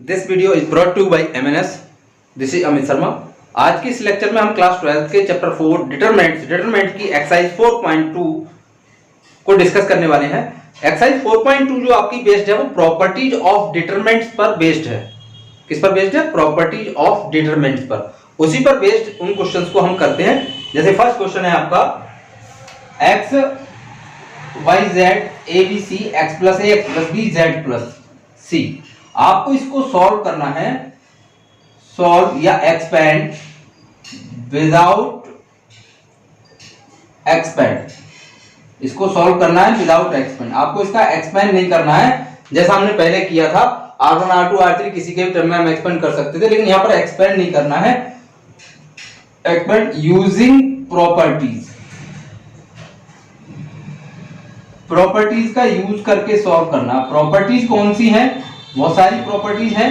This video is brought to by MNS. This is Amit Sharma. आज के इस लेक्चर में हम क्लास 12 के चैप्टर 4 डिटरमिनेंट की एक्सरसाइज 4.2 को डिस्कस करने वाले हैं। एक्सरसाइज 4.2 जो आपकी बेस्ड है वो प्रॉपर्टीज ऑफ डिटरमिनेंट्स पर बेस्ड है। किस पर बेस्ड है? प्रॉपर्टीज ऑफ डिटरमिनेंट्स पर। उसी पर बेस्ड उन क्वेश्चंस को हम करते हैं। जैसे फर्स्ट क्वेश्चन है आपका X Y Z A B C X plus A X plus B Z plus C. आपको इसको सॉल्व करना है, सॉल्व या एक्सपेंड विदाउट एक्सपेंड। इसको सॉल्व करना है विदाउट एक्सपेंड। आपको इसका एक्सपेंड नहीं करना है जैसा हमने पहले किया था। R1 R2 R3 किसी के भी टर्म में हम एक्सपेंड कर सकते थे, लेकिन यहां पर एक्सपेंड नहीं करना है। एक्सपेंड यूजिंग प्रॉपर्टीज, प्रॉपर्टीज का यूज करके सॉल्व करना। प्रॉपर्टीज कौन सी हैं? बहुत सारी प्रॉपर्टीज हैं।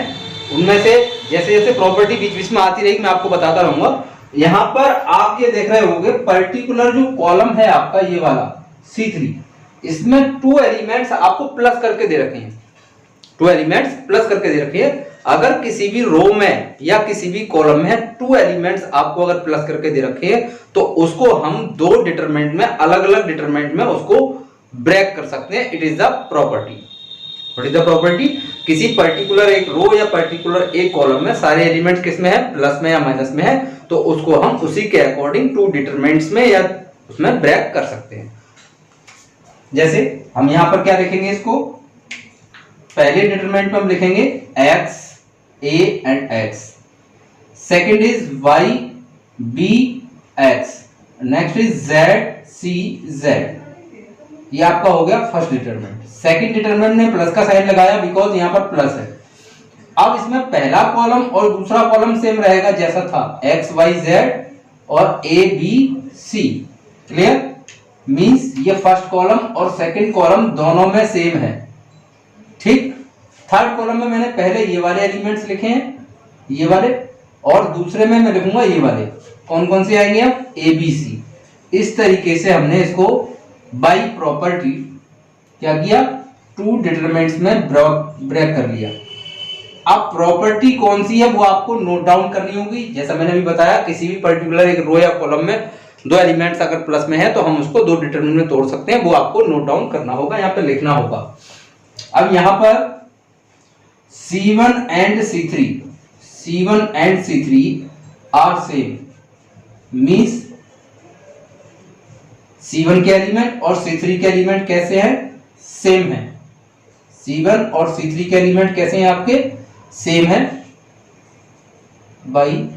उनमें से जैसे जैसे प्रॉपर्टी बीच बीच में आती रहेगी मैं आपको बताता रहूंगा। यहां पर आप ये देख रहे होंगे पर्टिकुलर जो कॉलम है आपका ये वाला C3, इसमें 2 एलिमेंट्स आपको प्लस करके दे रखे हैं। 2 एलिमेंट्स प्लस करके दे रखे हैं। अगर किसी भी रो में या किसी भी कॉलम में 2 एलिमेंट्स आपको अगर प्लस करके दे रखे हैं तो उसको हम 2 डिटरमिनेंट में, अलग अलग डिटरमिनेंट में उसको ब्रेक कर सकते हैं। It is the property. What is the property? किसी पर्टिकुलर एक रो या पर्टिकुलर एक कॉलम में सारे एलिमेंट्स किस में है? प्लस में या माइनस में है, तो उसको हम उसी के अकॉर्डिंग 2 डिटरमिनेंट्स में या उसमें ब्रेक कर सकते हैं। जैसे हम यहां पर क्या लिखेंगे? इसको पहले डिटरमिनेंट में हम लिखेंगे x a and x, second is y b x, next is z c z। ये आपका हो गया फर्स्ट डिटरमिनेंट। सेकंड डिटरमिनेंट ने प्लस का साइन लगाया बिकॉज यहां पर प्लस है। अब इसमें पहला कॉलम और दूसरा कॉलम सेम रहेगा जैसा था, x y z और a b c। Clear? Means ये फर्स्ट कॉलम और सेकंड कॉलम दोनों में सेम है। ठीक। थर्ड कॉलम में मैंने पहले ये वाले एलिमेंट्स लिखे हैं, ये वाले, और दूसरे में मैं लिखूंगा ये वाले। कौन कौन से आएंगे? अब a b c। इस तरीके से हमने इसको बाय प्रॉपर्टी क्या किया? 2 डिटरमिनेंट्स में ब्रेक कर लिया। अब प्रॉपर्टी कौन सी है वो आपको नोट डाउन करनी होगी। जैसा मैंने अभी बताया, किसी भी पर्टिकुलर एक रो या कॉलम में 2 एलिमेंट्स अगर प्लस में है तो हम उसको 2 डिटरमिनेंट में तोड़ सकते हैं। वो आपको नोट डाउन करना होगा, यहाँ पे लिखना होगा। अब यहां पर C1 and C3 are same, means C1 के एलिमेंट और C3 के एलिमेंट कैसे हैं? सेम है। C1 और C3 के एलिमेंट कैसे हैं आपके? सेम है बाई।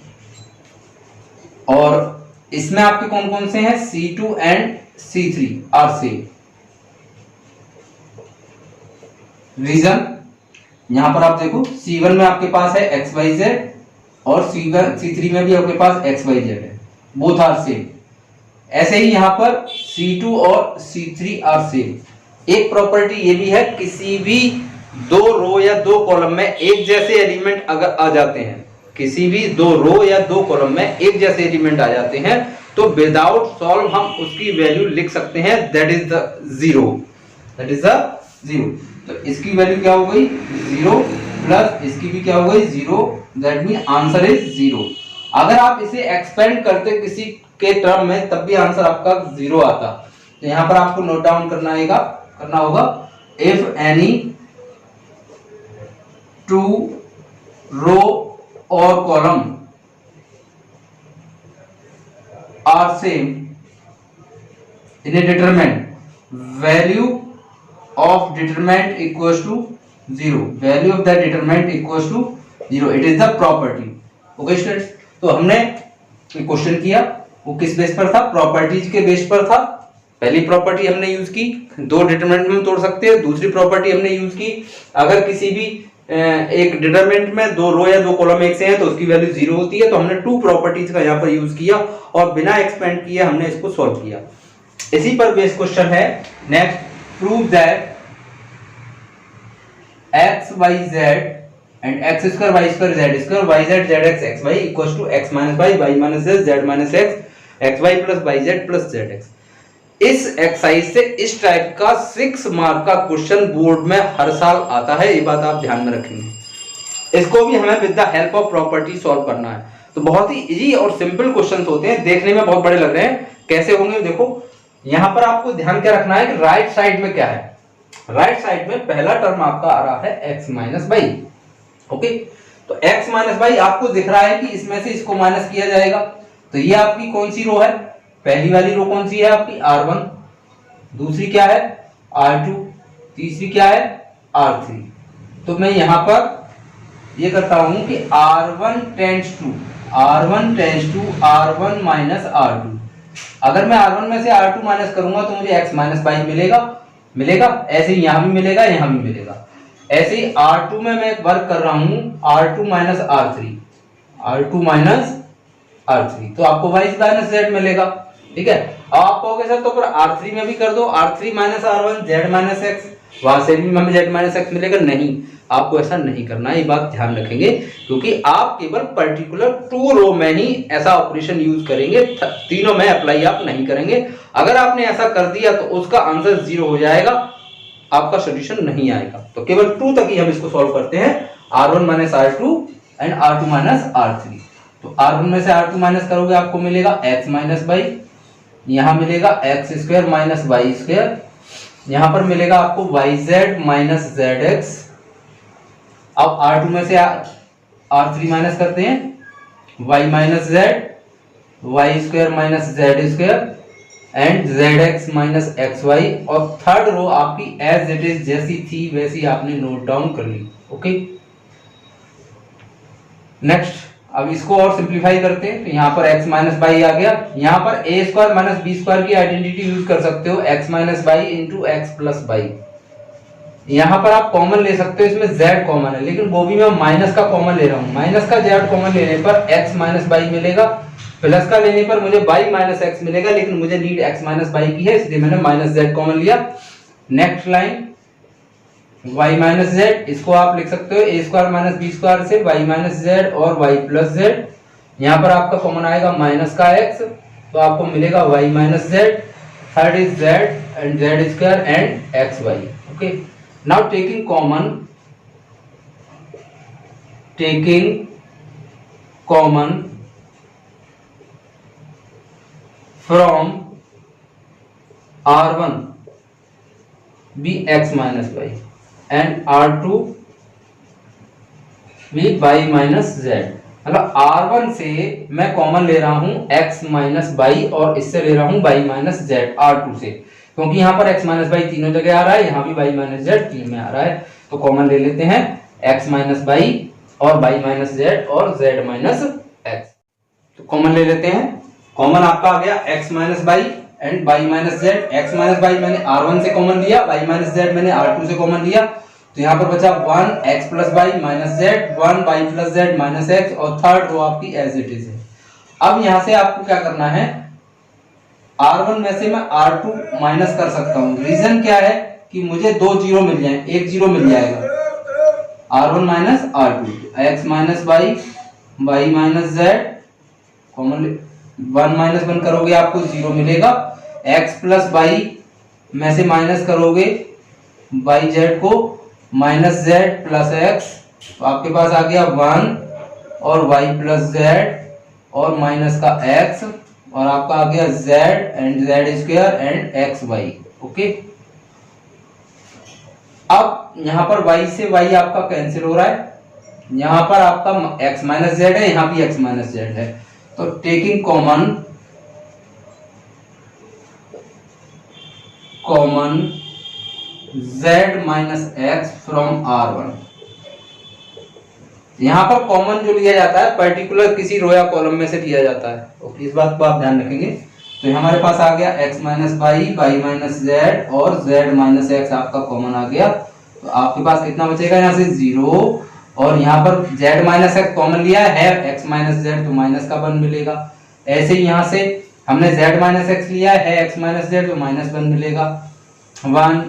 और इसमें आपके कौन कौन से हैं? C2 and C3 are same. Reason यहां पर आप देखो, C1 में आपके पास है XYZ और C3 में भी आपके पास XYZ है, बोथ आर सेम। ऐसे ही यहां पर C2 और C3 आर सेम। एक प्रॉपर्टी ये भी है, किसी भी 2 रो या 2 कॉलम में एक जैसे एलिमेंट अगर आ जाते हैं, किसी भी 2 रो या 2 कॉलम में एक जैसे एलिमेंट आ जाते हैं तो विदाउट सॉल्व हम उसकी वैल्यू लिख सकते हैं, that is the 0। That is the 0। तो इसकी वैल्यू क्या हो गई? 0 प्लस इसकी भी क्या हो गई? 0। That mean answer is 0। अगर आप इसे एक्सपेंड करते किसी के टर्म में तब भी आंसर आपका 0 आता। तो यहां पर आपको नोट डाउन करना होगा इफ एनी 2 रो और column are same in a determinant, value of determinant equals to 0। Value of the determinant equals to 0। It is the property. Okay students, तो हमने क्वेश्चन किया, वो किस बेस पर था? प्रॉपर्टीज के बेस पर था। पहली प्रॉपर्टी हमने यूज की, 2 डिटरमिनेंट में तोड़ सकते हैं। दूसरी प्रॉपर्टी हमने यूज की, अगर किसी भी एक डिटरमिनेंट में 2 रो या 2 कॉलम एक से हैं तो उसकी वैल्यू 0 होती है। तो हमने 2 प्रॉपर्टीज का यहाँ पर यूज किया और बिना एक्सपेंड किए हमने इसको सॉल्व किया। इसी पर बेस क्वेश्चन है next, prove that x y z and x square y square z square y z z x x y equals to x minus y minus z minus x y plus y z plus z x। इस exercise से इस type का 6 mark का question board में हर साल आता है, ये बात आप ध्यान में रखेंगे। इसको भी हमें with the help of property solve करना है। तो बहुत ही इजी और सिंपल क्वेश्चंस होते हैं, देखने में बहुत बड़े लग रहे हैं, कैसे होंगे देखो। यहां पर आपको ध्यान क्या रखना है कि राइट साइड में क्या है, राइट साइड में पहला टर्म आपका आ रहा है x माइनस बाई। ओके, तो x माइनस बाई आपको दिख रहा है कि इसमें से इसको माइनस किया जाएगा, तो ये आपकी कौन सी रो है, पहली वाली रो कौन सी है आपकी r1, दूसरी क्या है r2, तीसरी क्या है r3। तो मैं यहां पर ये करता हूं कि r1 tends to r1 minus r2। अगर मैं r1 में से r2 माइनस करूंगा तो मुझे x माइनस बाई मिलेगा, ऐसे ही यहां भी मिलेगा, यहां भी मिलेगा। ऐसे ही r2 में मैं वर्क कर रहा हूं r2 माइनस r3, तो आपको y माइनस z मिलेगा। ठीक है, अब आप कहोगे सर तो फिर r3 में भी कर दो, r3 minus r1 z minus x, वहां से भी हमें z माइनस x मिलेगा। नहीं, आपको ऐसा नहीं करना है, ये बात ध्यान रखेंगे, क्योंकि आप केवल पर्टिकुलर 2 रो में ही ऐसा ऑपरेशन यूज करेंगे, तीनों में अप्लाई आप नहीं करेंगे। अगर आपने ऐसा कर दिया तो उसका आंसर 0 हो जाएगा, आपका सोल्यूशन नहीं आएगा। तो केवल 2 तक ही हम इसको सॉल्व करते हैं, r1 minus r2 and r2 minus r3। तो r1 में से r2 माइनस करोगे आपको मिलेगा x माइनस बाई, यहां मिलेगा x square minus y square, यहां पर मिलेगा आपको yz माइनस zx। अब r2 में से r3 माइनस करते हैं, y minus z, y square minus z square and zx minus xy, और थर्ड रो आपकी एज इट इज जैसी थी वैसी आपने नोट डाउन कर ली। ओके, नेक्स्ट अब इसको और सिंप्लीफाई करते हैं, तो यहाँ पर x माइनस बाई आ गया, यहाँ पर a square minus b square की आइडेंटिटी यूज कर सकते हो, x minus y into x plus y. यहाँ पर आप कॉमन ले सकते हो, इसमें z कॉमन है, लेकिन वो भी मैं माइनस का कॉमन ले रहा हूँ, माइनस का z कॉमन लेने पर x माइनस बाई मिलेगा, प्लस का लेने पर मुझे y माइनस x मिलेगा, लेकिन मुझे नीड x माइनस बाई की है, इसलिए मैंने माइनस z कॉमन लिया। Next line y minus z, इसको आप लिख सकते हो a square minus b square से y माइनस z और y प्लस z। यहाँ पर आपका कॉमन आएगा माइनस का x, तो आपको मिलेगा y minus z, third is z and z square and xy। Okay, now taking common from r1 be x minus y and r2 be y minus z। मतलब r1 से मैं common ले रहा हूं x माइनस बाई और इससे ले रहा हूं y माइनस z r2 से, क्योंकि यहाँ पर x माइनस बाई तीनों जगह आ रहा है, यहाँ भी y माइनस z तीन में आ रहा है, तो कॉमन ले लेते हैं x माइनस बाई और y माइनस z और z माइनस x। तो कॉमन ले लेते हैं, कॉमन आपका आ गया x minus by and y minus z। x minus by मैंने r1 से कॉमन लिया, y माइनस z मैंने r2 से कॉमन लिया, तो यहाँ पर बचा 1 x plus by minus z, 1 y plus z minus x, और थर्ड रो आपकी एज इट इज है। अब यहाँ से आपको क्या करना है, r1 में से मैं r2 माइनस कर सकता हूँ। रीजन क्या है कि मुझे 2 जीरो मिल जाए, एक जीरो मिल जाएगा, r1 minus r2, x minus by y minus z common 1 minus 1 करोगे आपको 0 मिलेगा, x प्लस बाई में से माइनस करोगे बाई जेड को माइनस जेड प्लस एक्स, तो आपके पास आ गया 1 और y प्लस जेड और माइनस का x, और आपका आ गया z and z square and x y. Okay, अब यहाँ पर y से y आपका कैंसिल हो रहा है, यहाँ पर आपका x माइनस जेड है, यहाँ भी x माइनस जेड है, तो taking common z minus x from r1। यहां पर कॉमन जो लिया जाता है पर्टिकुलर किसी रो या कॉलम में से लिया जाता है, ओके, इस बात को आप ध्यान रखेंगे। तो हमारे पास आ गया x minus by, by minus z और z माइनस एक्स आपका कॉमन आ गया, तो आपके पास कितना बचेगा, यहाँ से 0, और यहाँ पर z माइनस एक्स कॉमन लिया है x माइनस जेड, तो माइनस का 1 मिलेगा। ऐसे ही यहाँ से हमने z माइनस एक्स लिया है x माइनस जेड, तो माइनस 1 मिलेगा, 1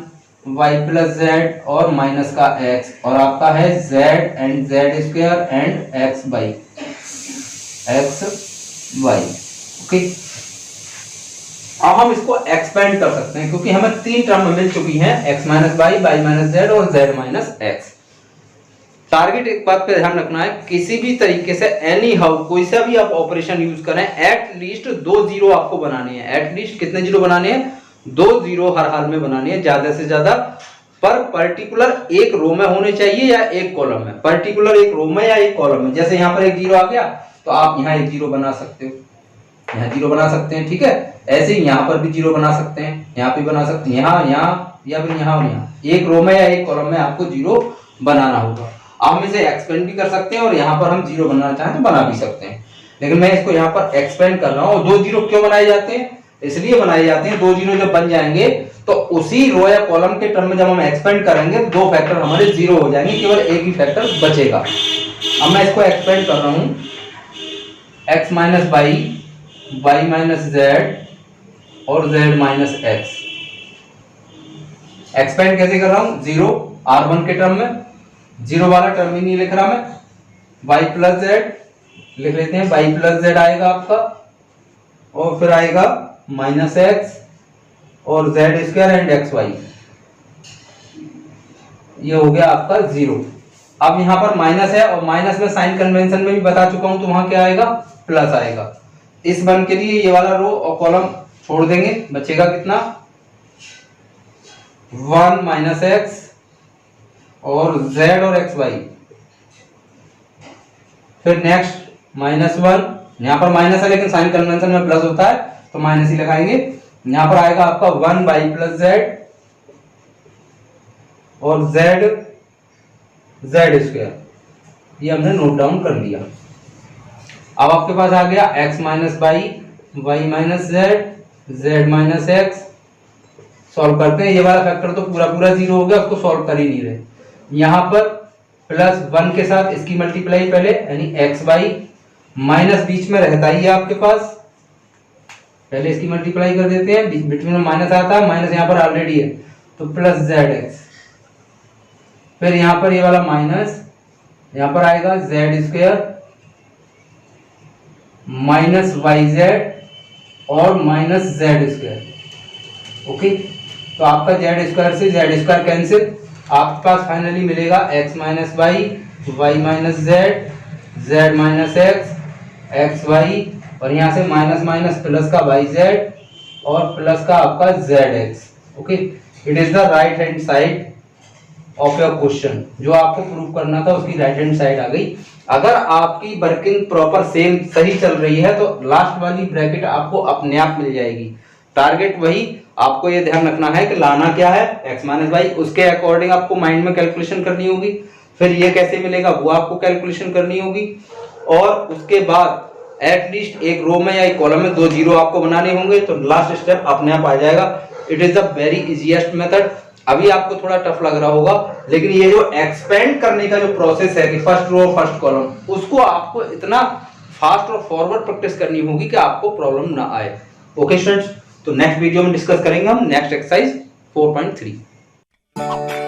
y प्लस जेड और माइनस का x, और आपका है z and z square and x y. Okay, अब हम इसको एक्सपेंड कर सकते हैं, क्योंकि हमें 3 टर्म मिल चुकी हैं, x minus by, by minus z और z माइनस एक्स। टारगेट एक बात पे ध्यान रखना है, किसी भी तरीके से एनी हाउ कोई सा भी आप ऑपरेशन यूज करें, एट लीस्ट 2 जीरो आपको बनाने हैं। एट लीस्ट कितने जीरो बनाने हैं? 2 जीरो हर हाल में बनाने हैं, ज्यादा से ज्यादा। पर पर्टिकुलर एक रो में होने चाहिए या एक कॉलम में, पर्टिकुलर एक रो में या एक कॉलम में। जैसे यहाँ पर एक जीरो आ गया तो आप यहाँ एक जीरो बना सकते हो, यहाँ जीरो बना सकते हैं, ठीक है। ऐसे ही यहाँ पर भी जीरो बना सकते हैं, यहाँ पे बना सकते हैं, यहाँ या फिर यहाँ और यहाँ। एक रो में या एक कॉलम में आपको जीरो बनाना होगा। आप इसे एक्सपेंड भी कर सकते हैं और यहाँ पर हम जीरो बनाना चाहें तो बना भी सकते हैं, लेकिन मैं इसको यहाँ पर एक्सपेंड कर रहा हूँ। 2 जीरो क्यों बनाए जाते हैं? इसलिए बनाए जाते हैं, 2 जीरो जब बन जाएंगे तो उसी रो या कॉलम के टर्म में जब हम एक्सपेंड करेंगे 2 फैक्टर हमारे जीरो हो जाएंगे, केवल एक ही फैक्टर बचेगा। अब मैं इसको एक्सपेंड कर रहा हूँ, x minus y, y minus z और z माइनस एक्स। एक्सपेंड कैसे कर रहा हूं? जीरो r1 के टर्म में, जीरो वाला टर्म ही नहीं लिख रहा मैं, y प्लस जेड लिख लेते हैं। y प्लस जेड आएगा आपका, और फिर आएगा माइनस एक्स और z square and x y. ये हो गया आपका जीरो। अब यहाँ पर माइनस है और माइनस में साइन कन्वेंशन में भी बता चुका हूं, तो वहां क्या आएगा? प्लस आएगा। इस वन के लिए ये वाला रो और कॉलम छोड़ देंगे, बचेगा कितना? 1 माइनस एक्स और z और एक्स वाई। फिर नेक्स्ट -1, यहाँ पर माइनस है लेकिन साइन कन्वेंशन में प्लस होता है तो माइनस ही लगाएंगे। यहाँ पर आएगा आपका 1 वाई प्लस जेड और z स्क्वायर। ये हमने नोट डाउन कर लिया। अब आपके पास आ गया x minus y, y minus z, z minus x. Solve करते हैं, ये वाला फैक्टर तो पूरा पूरा जीरो हो गया, उसको सॉल्व कर ही नहीं रहे। यहाँ पर प्लस 1 के साथ इसकी मल्टीप्लाई पहले, यानी एक्स वाई, माइनस बीच में रहता ही है आपके पास, पहले इसकी मल्टीप्लाई कर देते हैं, बिटवीन में माइनस आता है, माइनस यहाँ पर ऑलरेडी है तो प्लस जेड एक्स। फिर यहाँ पर ये वाला माइनस, यहाँ पर आएगा z square minus y z और माइनस जेड स्क्वायर। ओके, तो आपका जेड स्क्वायर से जेड स्क्वायर कैंसिल, आपके पास फाइनली मिलेगा x minus y, y minus z, z minus x, x y, और यहाँ से माइनस माइनस प्लस का वाई जेड और प्लस का आपका z x. Okay, it is the right hand side of your question. जो आपको प्रूव करना था उसकी राइट हैंड साइड आ गई। अगर आपकी वर्किंग प्रॉपर सेम सही चल रही है तो लास्ट वाली ब्रैकेट आपको अपने आप मिल जाएगी। टारगेट वही, आपको ये ध्यान रखना है कि लाना क्या है, x माइनस वाई, उसके अकॉर्डिंग आपको माइंड में कैलकुलेशन करनी होगी। फिर ये कैसे मिलेगा वो आपको कैलकुलेशन करनी होगी, और उसके बाद एटलीस्ट एक रो में या एक कॉलम में 2 जीरो आपको बनाने होंगे, तो लास्ट स्टेप अपने आप आ जाएगा। It is the very easiest method. अभी आपको थोड़ा टफ लग रहा होगा, लेकिन ये जो एक्सपेंड करने का जो प्रोसेस है कि फर्स्ट रो फर्स्ट कॉलम, उसको आपको इतना फास्ट और फॉरवर्ड प्रैक्टिस करनी होगी कि आपको प्रॉब्लम ना आए। ओके स्टूडेंट्स, तो नेक्स्ट वीडियो में डिस्कस करेंगे हम नेक्स्ट एक्सरसाइज 4.3।